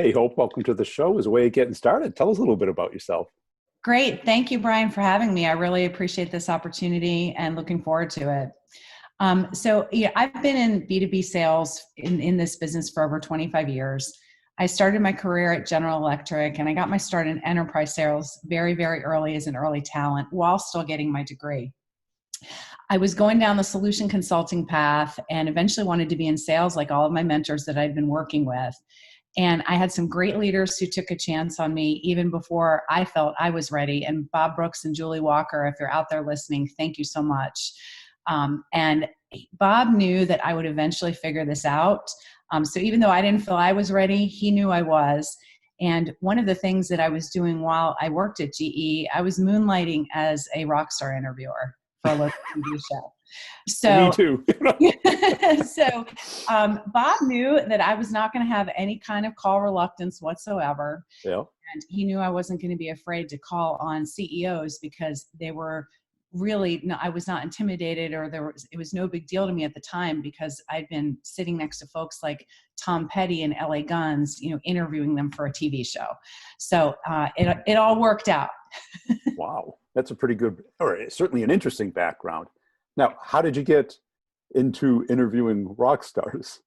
Hey, Hope, welcome to the show. As a way of getting started, tell us a little bit about yourself. Great. Thank you, Brian, for having me. I really appreciate this opportunity and looking forward to it. I've been in B2B sales in this business for over 25 years. I started my career at General Electric and I got my start in enterprise sales very, very early as an early talent while still getting my degree. I was going down the solution consulting path and eventually wanted to be in sales like all of my mentors that I'd been working with. And I had some great leaders who took a chance on me even before I felt I was ready. And Bob Brooks and Julie Walker, if you're out there listening, thank you so much. And Bob knew that I would eventually figure this out. So even though I didn't feel I was ready, he knew I was. And one of the things that I was doing while I worked at GE, I was moonlighting as a rock star interviewer for a local TV show. Me too. Bob knew that I was not going to have any kind of call reluctance whatsoever. Yeah. And he knew I wasn't going to be afraid to call on CEOs because they were really, I was not intimidated it was no big deal to me at the time because I'd been sitting next to folks like Tom Petty and LA Guns, interviewing them for a TV show. So it all worked out. Wow. That's a pretty good, or certainly an interesting background. Now, how did you get into interviewing rock stars?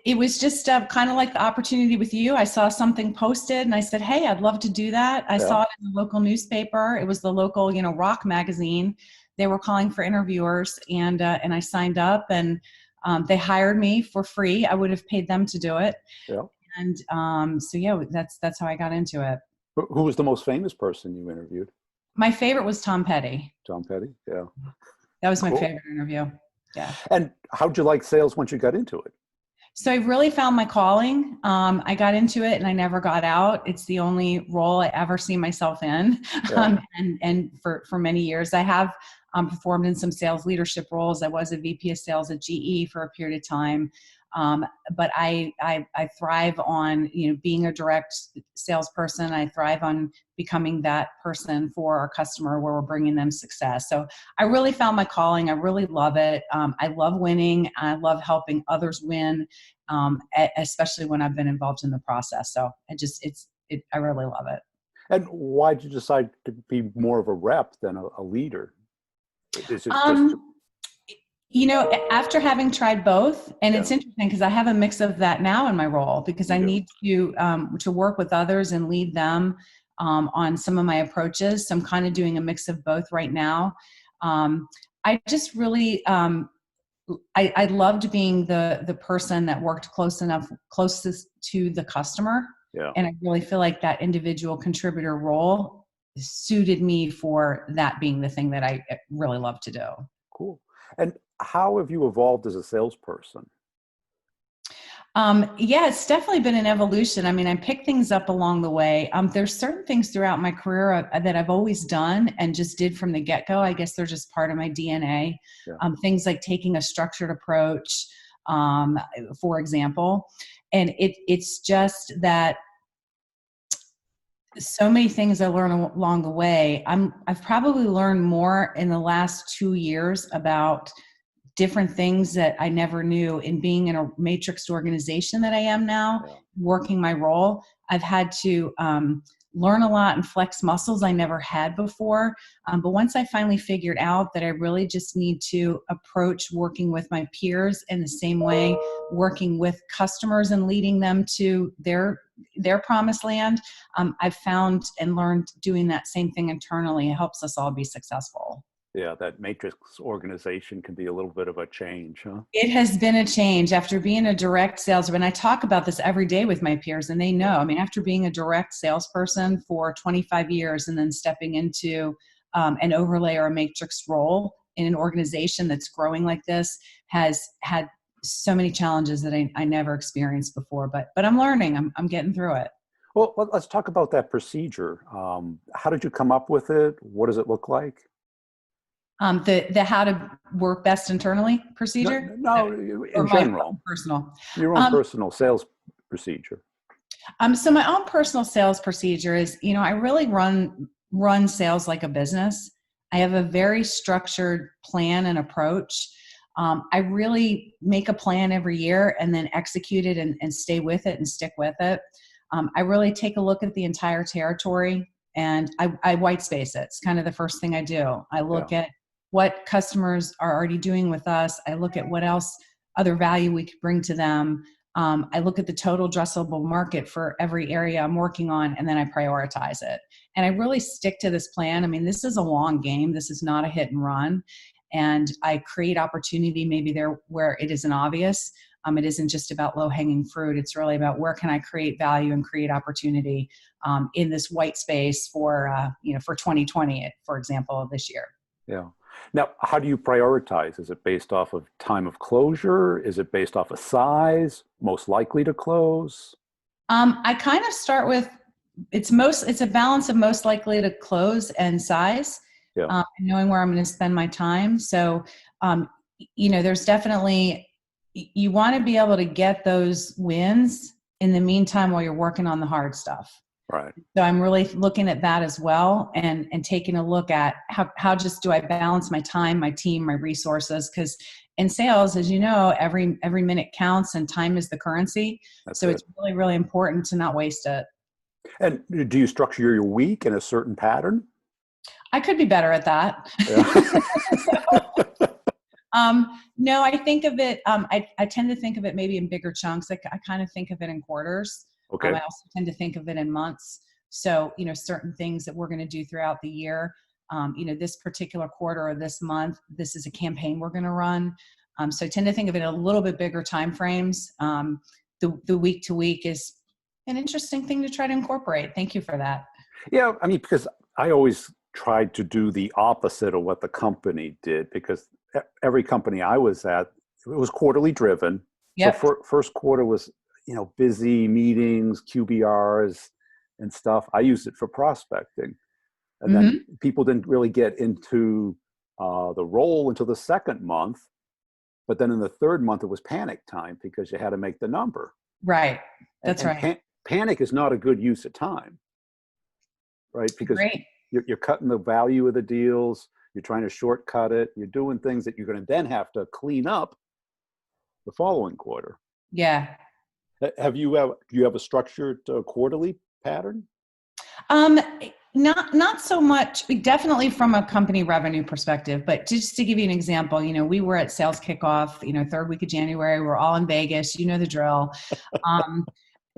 It was just kind of like the opportunity with you. I saw something posted and I said, hey, I'd love to do that. I saw it in the local newspaper. It was the local, rock magazine. They were calling for interviewers and I signed up and they hired me for free. I would have paid them to do it. Yeah. And that's how I got into it. Who was the most famous person you interviewed? My favorite was Tom Petty. Tom Petty, yeah. That was my favorite interview. Yeah. And how'd you like sales once you got into it? So I really found my calling. I got into it and I never got out. It's the only role I ever see myself in. Yeah. And for many years, I have performed in some sales leadership roles. I was a VP of sales at GE for a period of time. But I thrive on, being a direct salesperson. I thrive on becoming that person for our customer where we're bringing them success. So I really found my calling. I really love it. I love winning. I love helping others win, especially when I've been involved in the process. So I really love it. And why did you decide to be more of a rep than a leader? Is it after having tried both, and it's interesting because I have a mix of that now in my role because I need to work with others and lead them on some of my approaches. So I'm kind of doing a mix of both right now. I just really, I loved being the person that worked closest to the customer. Yeah. And I really feel like that individual contributor role suited me for that being the thing that I really love to do. Cool. And how have you evolved as a salesperson? It's definitely been an evolution. I mean, I picked things up along the way. There's certain things throughout my career that I've always done and just did from the get-go. I guess they're just part of my DNA. Yeah. Things like taking a structured approach, for example. And it's just that so many things I learned along the way. I've probably learned more in the last 2 years about different things that I never knew in being in a matrixed organization that I am now, working my role. I've had to learn a lot and flex muscles I never had before. But once I finally figured out that I really just need to approach working with my peers in the same way, working with customers and leading them to their promised land, I've found and learned doing that same thing internally. It helps us all be successful. Yeah, that matrix organization can be a little bit of a change, huh? It has been a change after being a direct salesman. I talk about this every day with my peers and they know. I mean, after being a direct salesperson for 25 years and then stepping into an overlay or a matrix role in an organization that's growing like this has had so many challenges that I never experienced before. But I'm learning. I'm getting through it. Well, let's talk about that procedure. How did you come up with it? What does it look like? The how to work best internally procedure? No, in general. Personal. Your own personal sales procedure. So my own personal sales procedure is, I really run sales like a business. I have a very structured plan and approach. I really make a plan every year and then execute it and stay with it and stick with it. I really take a look at the entire territory and I white space it. It's kind of the first thing I do. I look at what customers are already doing with us. I look at what else other value we could bring to them. I look at the total addressable market for every area I'm working on, and then I prioritize it. And I really stick to this plan. I mean, this is a long game. This is not a hit and run. And I create opportunity maybe there where it isn't obvious. It isn't just about low-hanging fruit. It's really about where can I create value and create opportunity in this white space for 2020, for example, this year. Yeah. Now, how do you prioritize? Is it based off of time of closure? Is it based off of size, most likely to close? I kind of start with it's a balance of most likely to close and size, knowing where I'm going to spend my time. So, there's definitely, you want to be able to get those wins in the meantime while you're working on the hard stuff. Right. So I'm really looking at that as well and taking a look at how just do I balance my time, my team, my resources? Because in sales, as you know, every minute counts and time is the currency. It's really, really important to not waste it. And do you structure your week in a certain pattern? I could be better at that. Yeah. No, I think of it, I tend to think of it maybe in bigger chunks. I kind of think of it in quarters. Okay. I also tend to think of it in months. So, certain things that we're going to do throughout the year, this particular quarter or this month, this is a campaign we're going to run. So I tend to think of it in a little bit bigger time frames. The week to week is an interesting thing to try to incorporate. Thank you for that. Yeah. I mean, because I always tried to do the opposite of what the company did, because every company I was at, it was quarterly driven. Yep. So first quarter was, busy meetings, QBRs and stuff. I used it for prospecting. And then people didn't really get into the role until the second month. But then in the third month, it was panic time because you had to make the number. Right. That's right. Panic is not a good use of time, right? Because you're cutting the value of the deals. You're trying to shortcut it. You're doing things that you're going to then have to clean up the following quarter. Yeah. Do you have a structured quarterly pattern? Not so much, definitely from a company revenue perspective, but just to give you an example, we were at sales kickoff, third week of January, we're all in Vegas, the drill.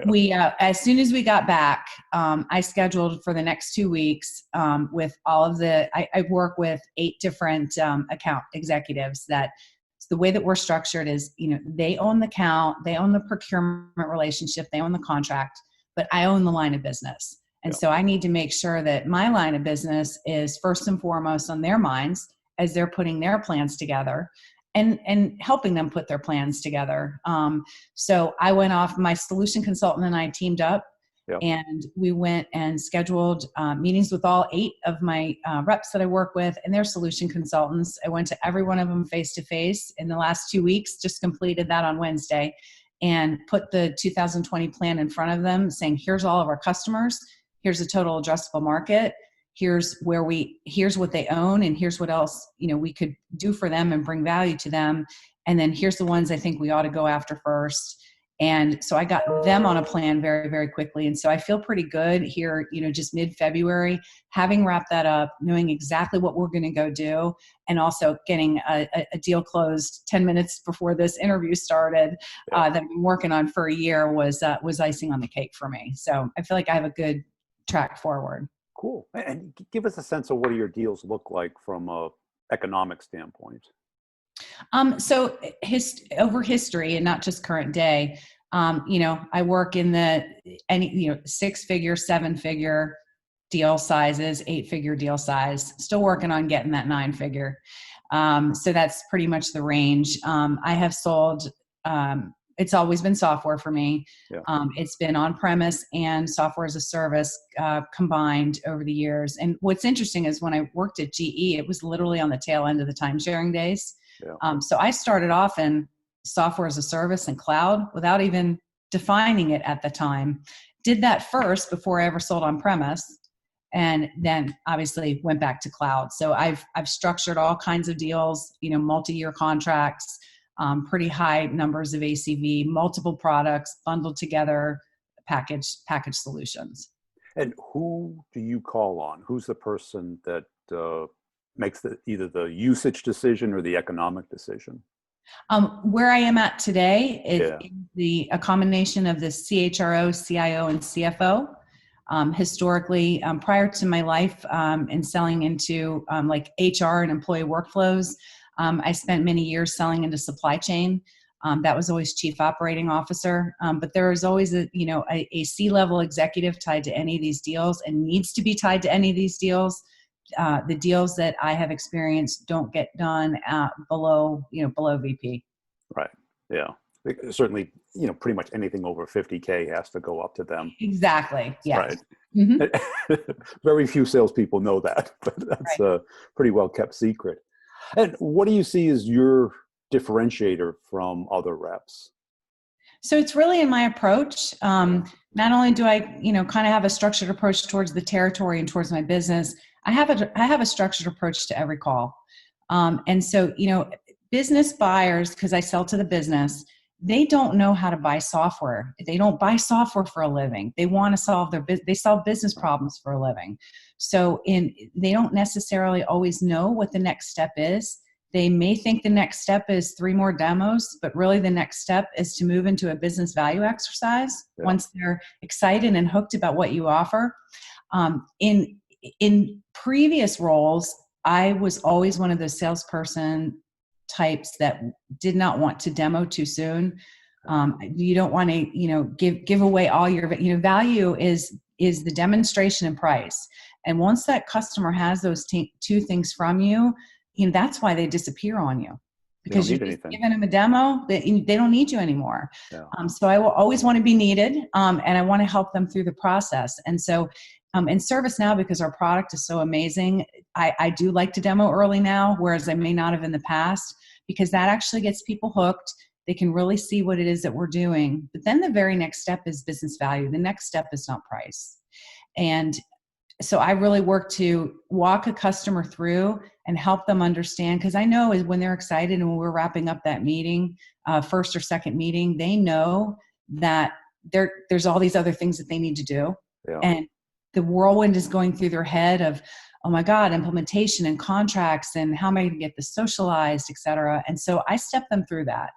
We, as soon as we got back, I scheduled for the next 2 weeks with all of I work with 8 different account executives that the way that we're structured is, they own the account, they own the procurement relationship, they own the contract, but I own the line of business. And so I need to make sure that my line of business is first and foremost on their minds as they're putting their plans together and helping them put their plans together. So I went off, my solution consultant and I teamed up and we went and scheduled meetings with all 8 of my reps that I work with and their solution consultants. I went to every one of them face-to-face in the last 2 weeks, just completed that on Wednesday, and put the 2020 plan in front of them saying, here's all of our customers, here's the total addressable market, here's what they own, and here's what else, we could do for them and bring value to them. And then here's the ones I think we ought to go after first. And so I got them on a plan very, very quickly. And so I feel pretty good here, just mid-February, having wrapped that up, knowing exactly what we're going to go do, and also getting a deal closed 10 minutes before this interview started that I've been working on for a year was icing on the cake for me. So I feel like I have a good track forward. Cool. And give us a sense of what do your deals look like from a economic standpoint? So over history and not just current day, I work in the 6-figure, 7-figure deal sizes, 8-figure deal size, still working on getting that 9-figure. So that's pretty much the range. I have sold, it's always been software for me. It's been on-premise and software as a service combined over the years. And what's interesting is when I worked at GE, it was literally on the tail end of the time sharing days. So I started off in software as a service and cloud without even defining it at the time. Did that first before I ever sold on premise. and then obviously went back to cloud. So I've structured all kinds of deals, multi-year contracts, pretty high numbers of ACV, multiple products bundled together, package solutions. And who do you call on? Who's the person that makes either the usage decision or the economic decision? Where I am at today is a combination of the CHRO, CIO, and CFO. Historically, prior to my life in selling into like HR and employee workflows, I spent many years selling into supply chain. That was always chief operating officer. But there is always a C-level executive tied to any of these deals and needs to be tied to any of these deals. The deals that I have experienced don't get done below VP. Right. Yeah. Certainly, pretty much anything over 50K has to go up to them. Exactly. Yes. Right. Mm-hmm. Very few salespeople know that, but that's a pretty well kept secret. And what do you see as your differentiator from other reps? So it's really in my approach. Not only do I, kind of have a structured approach towards the territory and towards my business, I have a structured approach to every call. And so, business buyers, because I sell to the business, they don't know how to buy software. They don't buy software for a living. They want to they solve business problems for a living. So they don't necessarily always know what the next step is. They may think the next step is 3 more demos, but really the next step is to move into a business value exercise once they're excited and hooked about what you offer. In previous roles, I was always one of those salesperson types that did not want to demo too soon. You don't want to, give away all your, value is the demonstration and price. And once that customer has those two things from you, that's why they disappear on you, because you've given them a demo that they don't need you anymore. Yeah. So I will always want to be needed, and I want to help them through the process. And so in ServiceNow, because our product is so amazing, I do like to demo early now, whereas I may not have in the past, because that actually gets people hooked. They can really see what it is that we're doing. But then the very next step is business value. The next step is not price. And so I really work to walk a customer through and help them understand, because I know when they're excited and when we're wrapping up that meeting, first or second meeting, they know that there's all these other things that they need to do. Yeah. And the whirlwind is going through their head of, oh my God, implementation and contracts and how am I going to get this socialized, et cetera. And so I step them through that.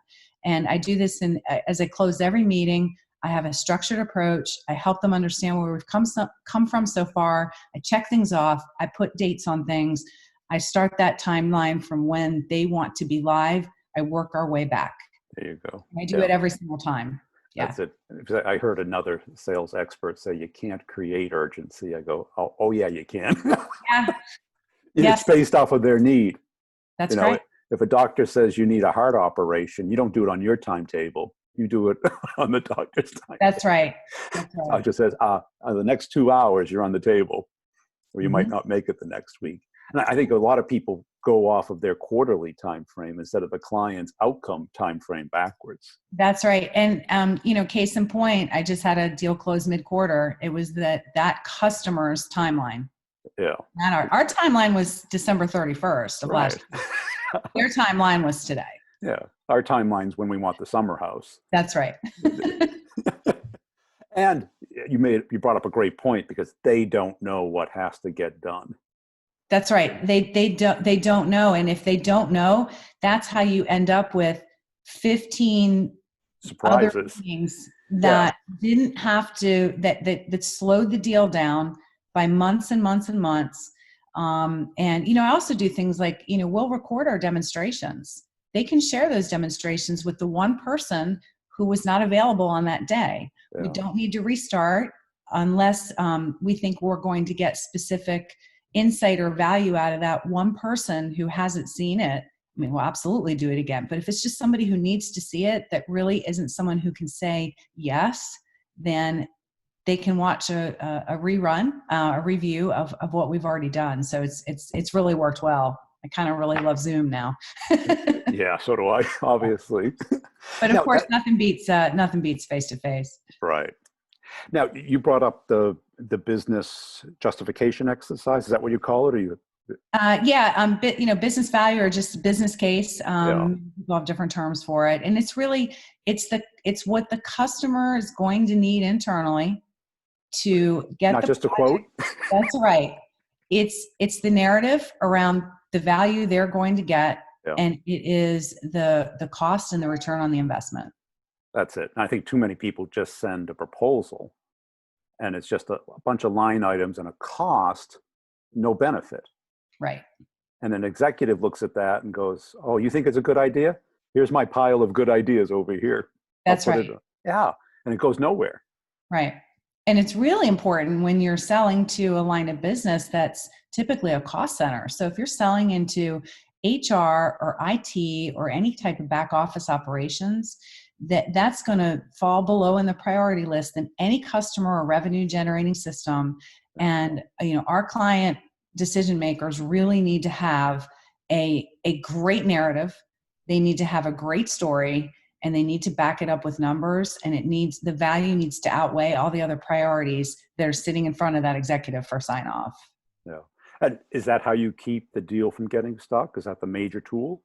And I do this as I close every meeting. I have a structured approach. I help them understand where we've come from so far. I check things off. I put dates on things. I start that timeline from when they want to be live. I work our way back. There you go. I do it every single time. Yeah. That's it. I heard another sales expert say you can't create urgency. I go, oh yeah, you can. Yeah. It's based off of their need. That's right. If a doctor says you need a heart operation, you don't do it on your timetable. You do it on the doctor's time. That's right. Doctor says, the next 2 hours you're on the table, or you might not make it the next week. And I think a lot of people go off of their quarterly time frame instead of the client's outcome time frame backwards. That's right. And case in point, I just had a deal close mid-quarter. It was that customer's timeline. Yeah. And our timeline was December 31st of last year. Their timeline was today. Yeah. Our timeline's when we want the summer house. That's right. And you brought up a great point, because they don't know what has to get done. That's right. They don't know. And if they don't know, that's how you end up with 15 surprises, other things that didn't have to, that slowed the deal down by months and months and months. And, I also do things like, we'll record our demonstrations. They can share those demonstrations with the one person who was not available on that day. Yeah. We don't need to restart unless we think we're going to get specific insight or value out of that one person who hasn't seen it. I mean, we'll absolutely do it again. But if it's just somebody who needs to see it, that really isn't someone who can say yes, then they can watch a rerun, a review of what we've already done. So it's really worked well. I kind of really love Zoom now. Yeah, so do I, obviously. But of course, nothing beats face to face. Right. Now, you brought up the the business justification exercise. Is that what you call it? Or you? Business value or just business case. Yeah. People have different terms for it, and it's really it's what the customer is going to need internally to get Not the just a project. quote. That's right. It's the narrative around the value they're going to get, Yeah. and it is the cost and the return on the investment. That's it. And I think too many people just send a proposal, and it's just a bunch of line items and a cost, no benefit. Right. And an executive looks at that and goes, "Oh, you think it's a good idea? Here's my pile of good ideas over here. That's right. Yeah." And it goes nowhere. Right. And it's really important when you're selling to a line of business that's typically a cost center. So if you're selling into HR or IT or any type of back office operations, that's going to fall below in the priority list than any customer or revenue generating system. And our client decision makers really need to have a great narrative. They need to have a great story, and they need to back it up with numbers, and the value needs to outweigh all the other priorities that are sitting in front of that executive for sign off. Yeah. And is that how you keep the deal from getting stuck? Is that the major tool?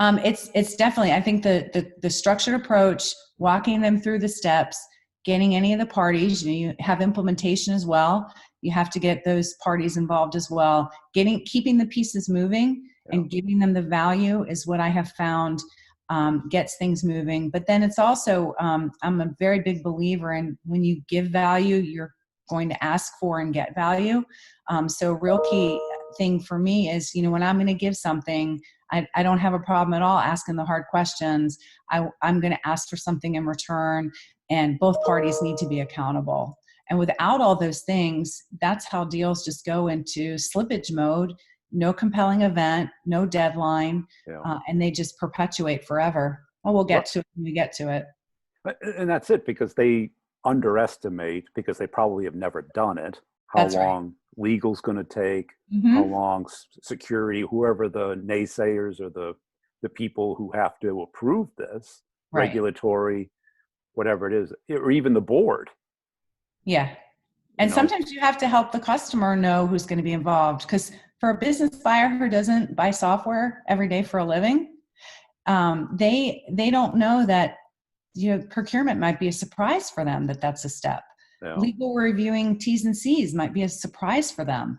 It's definitely, I think the structured approach, walking them through the steps, getting any of the parties, you have implementation as well. You have to get those parties involved as well. Keeping the pieces moving and giving them the value is what I have found gets things moving. But then it's also, I'm a very big believer in when you give value, you're going to ask for and get value. So a real key thing for me is, when I'm going to give something, I don't have a problem at all asking the hard questions. I'm going to ask for something in return, and both parties need to be accountable. And without all those things, that's how deals just go into slippage mode, no compelling event, no deadline, and they just perpetuate forever. Well, we'll get to it when we get to it. And that's it, because they underestimate, because they probably have never done it, how long legal's going to take, how long security, whoever the naysayers or the people who have to approve this, regulatory, whatever it is, or even the board. Yeah. And sometimes you have to help the customer know who's going to be involved, because for a business buyer who doesn't buy software every day for a living, they don't know that procurement might be a surprise for them, that's a step. Yeah. Legal reviewing T's and C's might be a surprise for them.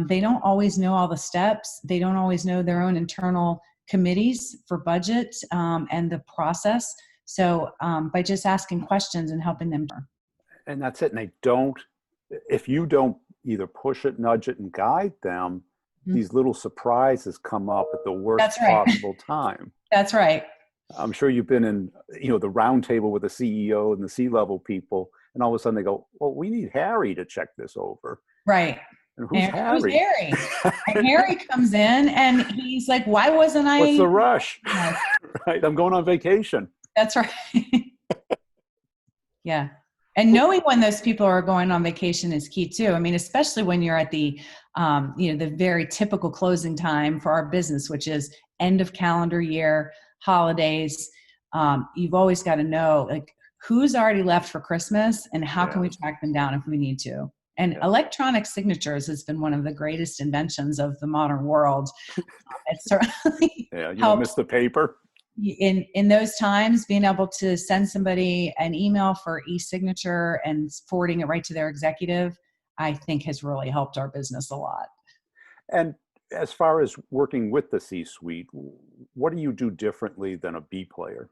They don't always know all the steps. They don't always know their own internal committees for budget and the process. So by just asking questions and helping them. And that's it. And if you don't either push it, nudge it, and guide them, these little surprises come up at the worst possible time. That's right. I'm sure you've been in, the round table with the CEO and the C-level people, and all of a sudden they go, "Well, we need Harry to check this over." Right. And who's Harry? Who's Harry? And Harry comes in and he's like, "Why wasn't I?" What's the rush? Right. I'm going on vacation. That's right. Yeah. And knowing when those people are going on vacation is key too. I mean, especially when you're at the, the very typical closing time for our business, which is end of calendar year, holidays. You've always got to know who's already left for Christmas and how can we track them down if we need to. And electronic signatures has been one of the greatest inventions of the modern world. It certainly you don't miss the paper. In those times, being able to send somebody an email for e-signature and forwarding it right to their executive, I think has really helped our business a lot. And as far as working with the C-suite, what do you do differently than a B player?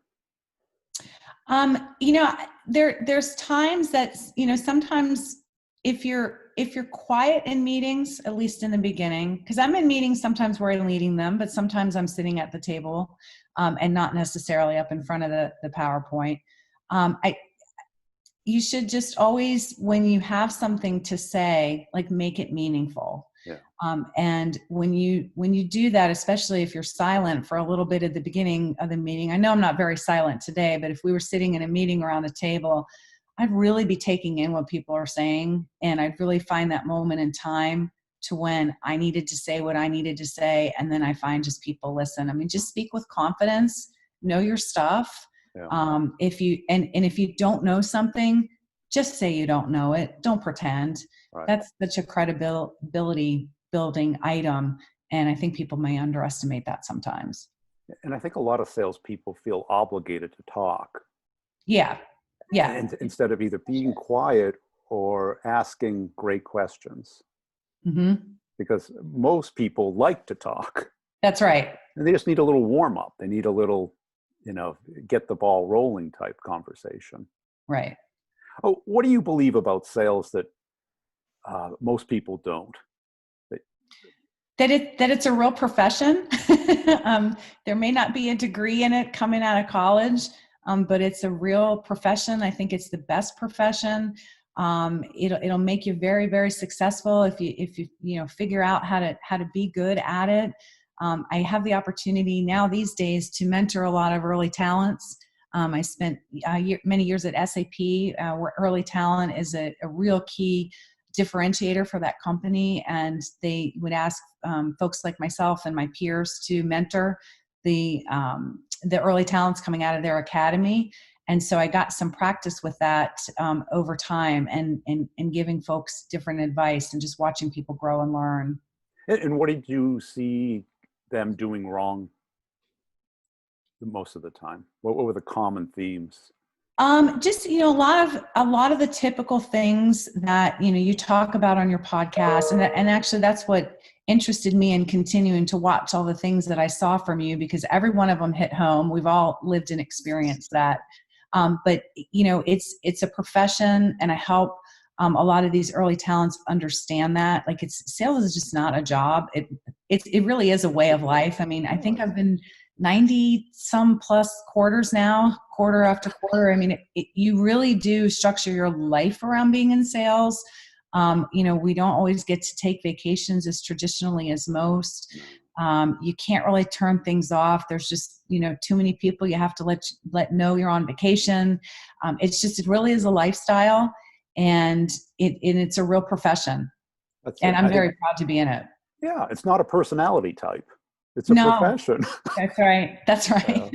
There's times that, sometimes if you're quiet in meetings, at least in the beginning, because I'm in meetings sometimes where I'm leading them, but sometimes I'm sitting at the table and not necessarily up in front of the PowerPoint. You should just always, when you have something to say, make it meaningful. Yeah. And when you do that, especially if you're silent for a little bit at the beginning of the meeting, I know I'm not very silent today, but if we were sitting in a meeting around a table, I'd really be taking in what people are saying. And I'd really find that moment in time to when I needed to say what I needed to say. And then I find just people listen. I mean, just speak with confidence, know your stuff. Yeah. If you don't know something, just say you don't know it. Don't pretend. Right. That's such a credibility building item. And I think people may underestimate that sometimes. And I think a lot of salespeople feel obligated to talk. Yeah. Yeah. And instead of either being quiet or asking great questions. Mm-hmm. Because most people like to talk. That's right. And they just need a little warm up. They need a little, get the ball rolling type conversation. Right. Oh, what do you believe about sales that most people don't? That it's a real profession. There may not be a degree in it coming out of college, but it's a real profession. I think it's the best profession. It'll make you very, very successful if you figure out how to be good at it. I have the opportunity now these days to mentor a lot of early talents. I spent many years at SAP, where early talent is a real key differentiator for that company, and they would ask folks like myself and my peers to mentor the early talents coming out of their academy. And so I got some practice with that over time, and giving folks different advice and just watching people grow and learn. And what did you see them doing wrong most of the time? What were the common themes? Just, a lot of the typical things that, you talk about on your podcast. And actually that's what interested me in continuing to watch all the things that I saw from you, because every one of them hit home. We've all lived and experienced that. But it's a profession, and I help a lot of these early talents understand that. Like, sales is just not a job. It really is a way of life. I mean, I think I've been 90 some plus quarters now, quarter after quarter. I mean, you really do structure your life around being in sales. We don't always get to take vacations as traditionally as most. You can't really turn things off. There's just, too many people you have to let know you're on vacation. It really is a lifestyle, and it's a real profession. And I'm very proud to be in it. Yeah, it's not a personality type. It's a profession. That's right. That's right.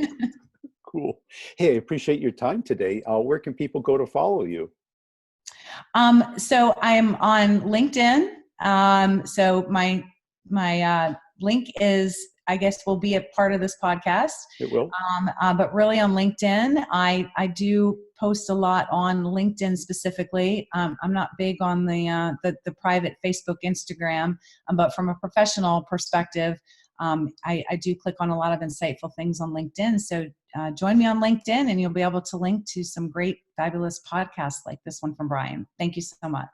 Cool. Hey, I appreciate your time today. Where can people go to follow you? So I'm on LinkedIn. So my link is, I guess, will be a part of this podcast. It will. But really on LinkedIn, I do post a lot on LinkedIn specifically. I'm not big on the private Facebook, Instagram, but from a professional perspective, I do click on a lot of insightful things on LinkedIn. So join me on LinkedIn, and you'll be able to link to some great, fabulous podcasts like this one from Brian. Thank you so much.